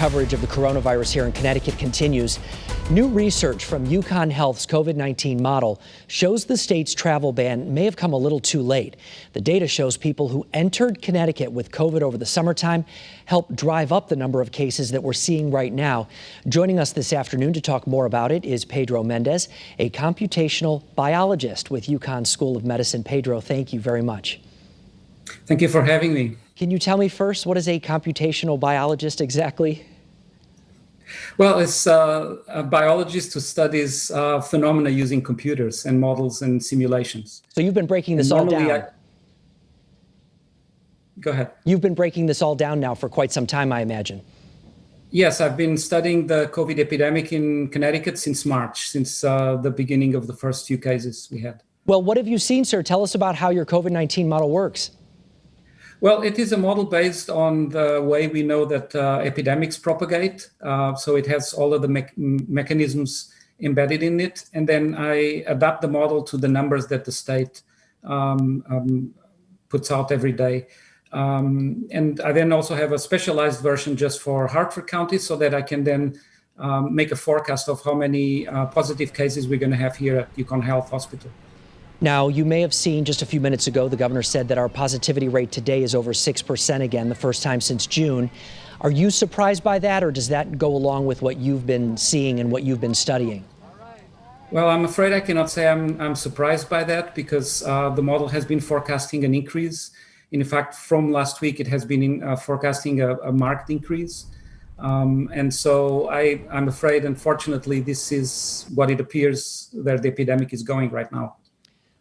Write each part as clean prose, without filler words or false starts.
Coverage of the coronavirus here in Connecticut continues. New research from UConn Health's COVID-19 model shows the state's travel ban may have come a little too late. The data shows people who entered Connecticut with COVID over the summertime helped drive up the number of cases that we're seeing right now. Joining us this afternoon to talk more about it is Pedro Mendes, a computational biologist with UConn School of Medicine. Pedro, thank you very much. Thank you for having me. Can you tell me first, what is a computational biologist exactly? Well, it's a biologist who studies phenomena using computers and models and simulations. So you've been breaking this all down. Go ahead. You've been breaking this all down now for quite some time, I imagine. Yes, I've been studying the COVID epidemic in Connecticut since March, since the beginning of the first few cases we had. Well, what have you seen, sir? Tell us about how your COVID-19 model works. Well, it is a model based on the way we know that epidemics propagate. So it has all of the mechanisms embedded in it. And then I adapt the model to the numbers that the state puts out every day. And I then also have a specialized version just for Hartford County so that I can then make a forecast of how many positive cases we're going to have here at UConn Health Hospital. Now, you may have seen just a few minutes ago, the governor said that our positivity rate today is over 6% again, the first time since June. Are you surprised by that, or does that go along with what you've been seeing and what you've been studying? Well, I'm afraid I cannot say I'm surprised by that because the model has been forecasting an increase. In fact, from last week, it has been forecasting a marked increase. And so I'm afraid, unfortunately, this is what it appears that the epidemic is going right now.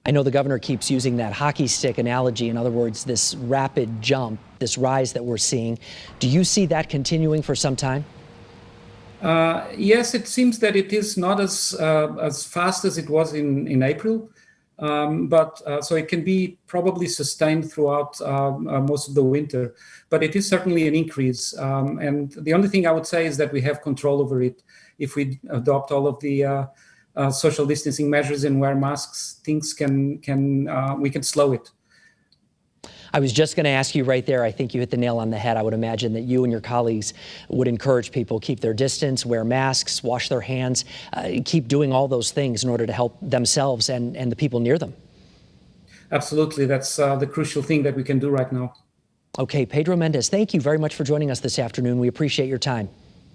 I know the governor keeps using that hockey stick analogy. In other words, this rapid jump, this rise that we're seeing. Do you see that continuing for some time? Yes, it seems that it is not as fast as it was in April, but so it can be probably sustained throughout most of the winter. But it is certainly an increase. And the only thing I would say is that we have control over it. If we adopt all of the social distancing measures and wear masks, things we can slow it. I was just going to ask you right there. I think you hit the nail on the head. I would imagine that you and your colleagues would encourage people keep their distance, wear masks, wash their hands, keep doing all those things in order to help themselves and the people near them. Absolutely. That's the crucial thing that we can do right now. Okay, Pedro Mendes, thank you very much for joining us this afternoon. We appreciate your time.